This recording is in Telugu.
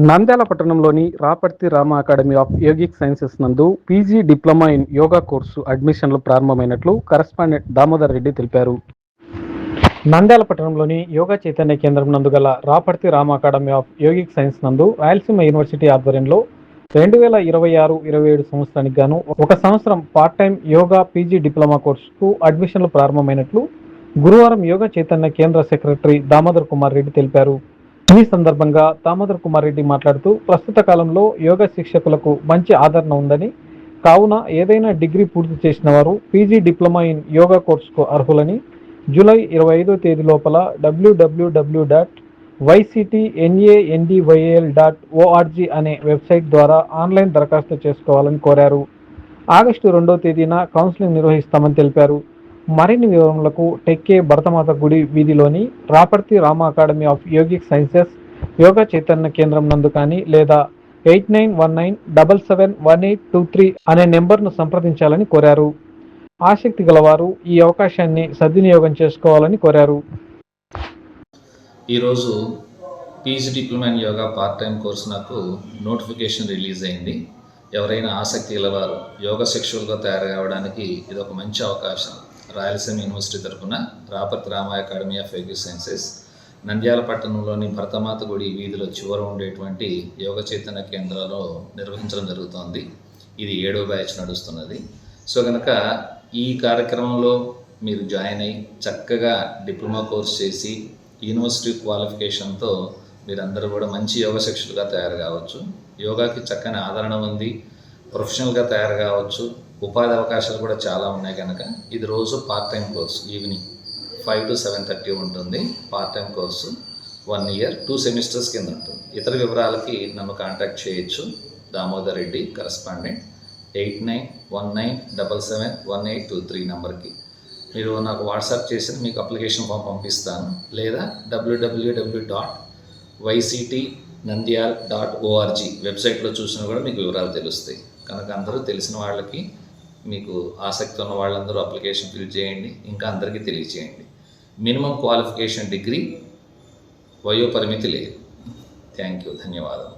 నంద్యాల పట్టణంలోని Raparthi Rama academy of yogic sciences నందు PG diploma in yoga course అడ్మిషన్లు ప్రారంభమైనట్లు కరెస్పాండెంట్ దామోదర్ రెడ్డి తెలిపారు. నంద్యాల పట్టణంలోని యోగా చైతన్య కేంద్రం నందు గల Raparthi Rama academy of yogic science నందు రాయలసీమ యూనివర్సిటీ ఆధ్వర్యంలో 2026-27 సంవత్సరానికి గాను ఒక సంవత్సరం part time yoga PG diploma కోర్సుకు అడ్మిషన్లు ప్రారంభమైనట్లు గురువారం యోగా చైతన్య కేంద్ర సెక్రటరీ దామోదర్ కుమార్ రెడ్డి తెలిపారు. ఈ సందర్భంగా దామోదర్ కుమార్ రెడ్డి మాట్లాడుతూ ప్రస్తుత కాలంలో యోగా శిక్షకులకు మంచి ఆదరణ ఉందని, కావున ఏదైనా డిగ్రీ పూర్తి చేసిన వారు పీజీ డిప్లొమా ఇన్ యోగా కోర్సుకు అర్హులని జూలై 25వ తేదీ లోపల www.yctnandyal.org అనే వెబ్సైట్ ద్వారా ఆన్లైన్ దరఖాస్తు చేసుకోవాలని కోరారు. ఆగస్టు 2వ తేదీన కౌన్సిలింగ్ నిర్వహిస్తామని తెలిపారు. మరిన్ని వివరములకు టెక్కే భరతమాత గుడి వీధిలోని Raparthi Rama academy of yogic sciences yoga Chaitanya కేంద్రం నందు కానీ లేదా 8919771823 అనే నెంబర్ను సంప్రదించాలని కోరారు. ఆసక్తి గలవారు ఈ అవకాశాన్ని సద్వినియోగం చేసుకోవాలని కోరారు. ఈరోజు PG diploma in yoga part time course నాకు నోటిఫికేషన్ రిలీజ్ అయింది. ఎవరైనా ఆసక్తి గలవారు యోగా శిక్షకులుగా తయారు కావడానికి ఇది ఒక మంచి అవకాశం. రాయలసీమ యూనివర్సిటీ తరఫున Raparthi Rama academy of yogic sciences Nandyal పట్టణంలోని భరతమాత గుడి వీధిలో చివర ఉండేటువంటి యోగ చైతన్య కేంద్రంలో నిర్వహించడం జరుగుతోంది. ఇది 7వ బ్యాచ్ నడుస్తున్నది. సో కనుక ఈ కార్యక్రమంలో మీరు జాయిన్ అయ్యి చక్కగా డిప్లొమా కోర్స్ చేసి యూనివర్సిటీ క్వాలిఫికేషన్తో మీరందరూ కూడా మంచి యోగ శిక్షకులుగా తయారు కావచ్చు. యోగాకి చక్కని ఆదరణ ఉంది. ప్రొఫెషనల్గా తయారు కావచ్చు. ఉపాధి అవకాశాలు కూడా చాలా ఉన్నాయి కనుక ఇది రోజు part time course. Evening 5 to 7:30 ఉంటుంది. Part time course 1 year 2 semesters కింద ఉంటుంది. ఇతర వివరాలకి నన్ను కాంటాక్ట్ చేయొచ్చు. దామోదర్ రెడ్డి, కరెస్పాండెంట్, 8919771823 నెంబర్కి మీరు నాకు వాట్సాప్ చేసి మీకు అప్లికేషన్ ఫామ్ పంపిస్తాను. లేదా www.yctnandyal.org వెబ్సైట్లో చూసినా కూడా మీకు వివరాలు తెలుస్తాయి. కనుక అందరూ తెలిసిన వాళ్ళకి, మీకు ఆసక్తి ఉన్న వాళ్ళందరూ అప్లికేషన్ ఫిల్ చేయండి. ఇంకా అందరికీ తెలియచేయండి. మినిమం క్వాలిఫికేషన్ డిగ్రీ, వయో పరిమితి లేదు. Thank you. ధన్యవాదాలు.